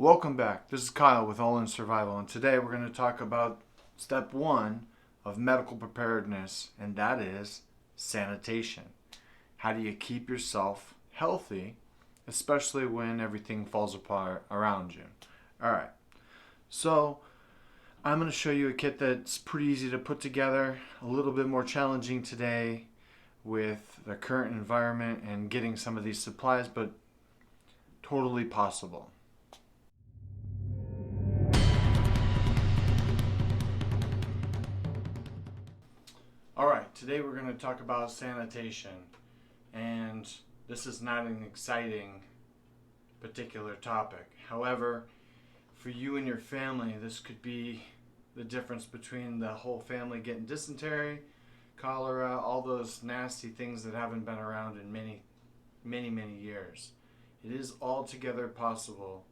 Welcome back. This is Kyle with All In Survival, and today we're going to talk about step one of medical preparedness, and that is sanitation. How do you keep yourself healthy, especially when everything falls apart around you? All right, so I'm going to show you a kit that's pretty easy to put together, a little bit more challenging today with the current environment and getting some of these supplies, but totally possible. Alright, today we're going to talk about sanitation, and this is not an exciting particular topic. However, for you and your family, this could be the difference between the whole family getting dysentery, cholera, all those nasty things that haven't been around in many years. It is altogether possible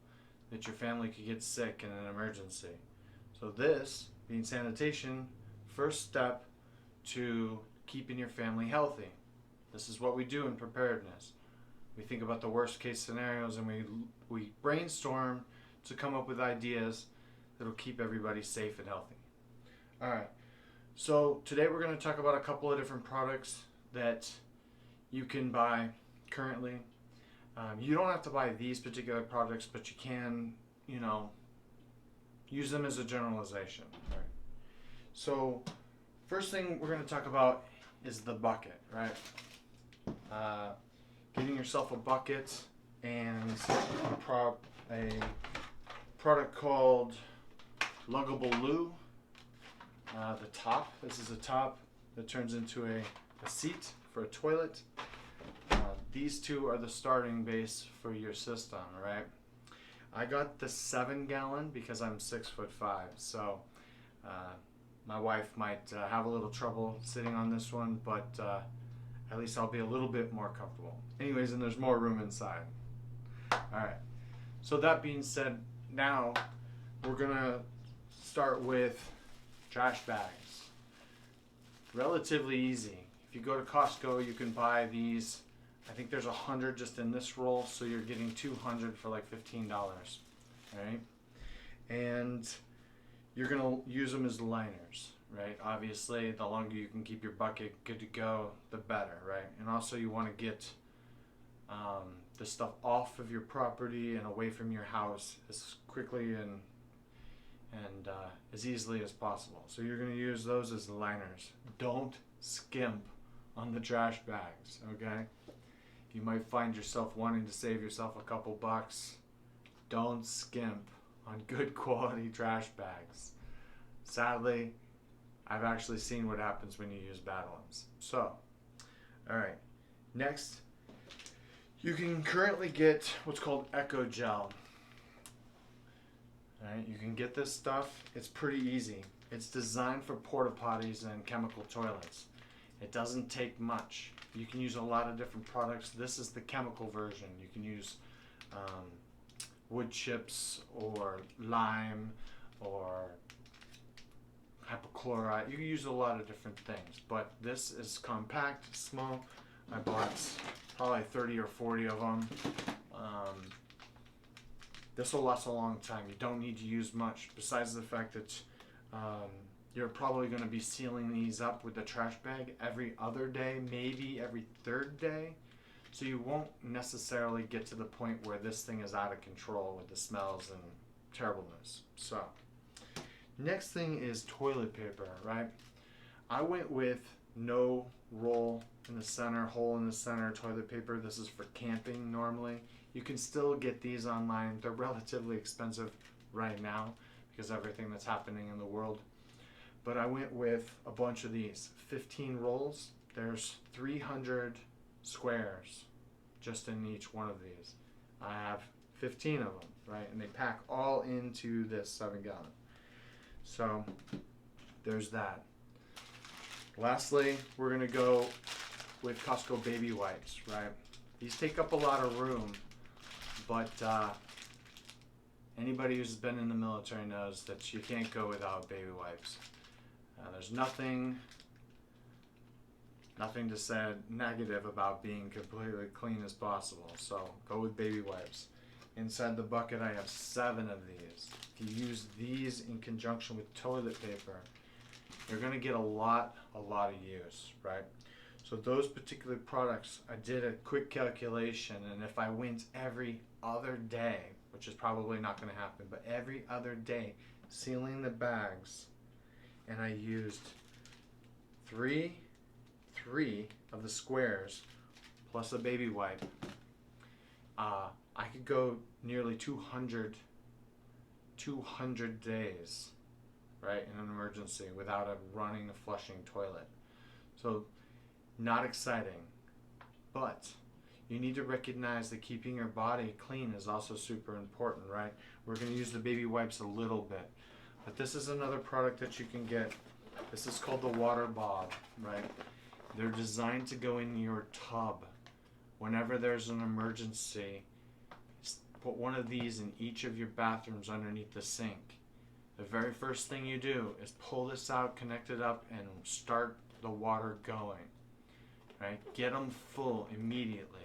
that your family could get sick in an emergency. So this, being sanitation, first step to keeping your family healthy. This is what we do in preparedness. We think about the worst case scenarios and we brainstorm to come up with ideas that'll keep everybody safe and healthy. Alright, so today we're going to talk about a couple of different products that you can buy currently. You don't have to buy these particular products, but you can, use them as a generalization. Right? So first thing we're going to talk about is the bucket, right? Getting yourself a bucket and a product called Luggable Loo. The top, this is a top that turns into a seat for a toilet. These two are the starting base for your system, right? I got the 7-gallon because I'm 6'5", so my wife might have a little trouble sitting on this one, but at least I'll be a little bit more comfortable. Anyways, and there's more room inside. Alright, so that being said, now we're going to start with trash bags. Relatively easy. If you go to Costco, you can buy these. I think there's 100 just in this roll, so you're getting 200 for like $15. Alright? And you're going to use them as liners, right? Obviously, the longer you can keep your bucket good to go, the better, right? And also you want to get the stuff off of your property and away from your house as quickly and as easily as possible. So you're going to use those as liners. Don't skimp on the trash bags, okay? You might find yourself wanting to save yourself a couple bucks. Don't skimp on good quality trash bags. Sadly, I've actually seen what happens when you use bad ones. So, alright. Next, you can currently get what's called Eco Gel. Alright, you can get this stuff. It's pretty easy. It's designed for Port-A-Potties and chemical toilets. It doesn't take much. You can use a lot of different products. This is the chemical version. You can use wood chips or lime or hypochlorite. You can use a lot of different things, but this is compact, small. I bought probably 30 or 40 of them. This will last a long time. You don't need to use much, besides the fact that you're probably going to be sealing these up with the trash bag every other day, maybe every third day. So you won't necessarily get to the point where this thing is out of control with the smells and terribleness. So, next thing is toilet paper, right? I went with no roll in the center, hole in the center toilet paper. This is for camping normally. You can still get these online. They're relatively expensive right now because of everything that's happening in the world. But I went with a bunch of these, 15 rolls. There's 300 squares just in each one of these. I have 15 of them, right? And they pack all into this 7-gallon. So there's that. Lastly, we're going to go with Costco baby wipes, right? These take up a lot of room, but anybody who's been in the military knows that you can't go without baby wipes. There's nothing to say negative about being completely clean as possible. So go with baby wipes. Inside the bucket I have 7 of these. If you use these in conjunction with toilet paper, you're going to get a lot of use, right? So those particular products, I did a quick calculation, and if I went every other day, which is probably not going to happen, but every other day sealing the bags, and I used three of the squares plus a baby wipe, I could go nearly 200 days, right, in an emergency without a running, flushing toilet. So not exciting, but you need to recognize that keeping your body clean is also super important, right? We're going to use the baby wipes a little bit, but this is another product that you can get. This is called the water bob, right? They're designed to go in your tub. Whenever there's an emergency, put one of these in each of your bathrooms underneath the sink. The very first thing you do is pull this out, connect it up, and start the water going. Right? Get them full immediately.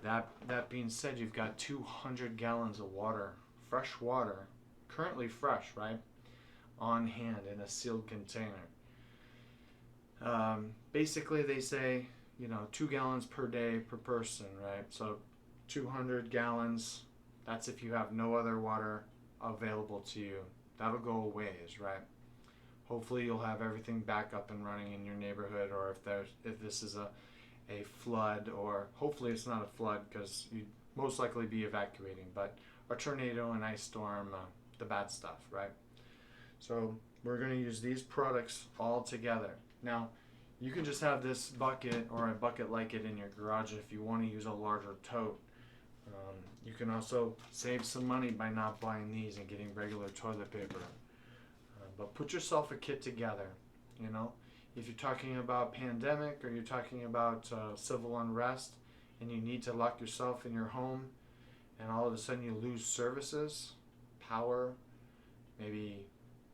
That being said, you've got 200 gallons of water, fresh water, currently fresh, right, on hand in a sealed container. Basically, they say, 2 gallons per day per person, right? So 200 gallons, that's if you have no other water available to you. That'll go a ways, right? Hopefully you'll have everything back up and running in your neighborhood, or if this is a flood, or hopefully it's not a flood because you'd most likely be evacuating, but a tornado, an ice storm, the bad stuff, right? So we're going to use these products all together. Now, you can just have this bucket or a bucket like it in your garage if you want to use a larger tote. You can also save some money by not buying these and getting regular toilet paper. But put yourself a kit together, If you're talking about pandemic, or you're talking about civil unrest, and you need to lock yourself in your home, and all of a sudden you lose services, power, maybe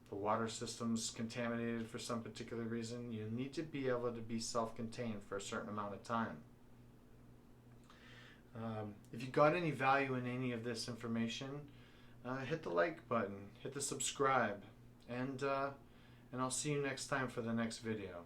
the water system's contaminated for some particular reason, you need to be able to be self-contained for a certain amount of time. If you got any value in any of this information, hit the like button, hit the subscribe, and I'll see you next time for the next video.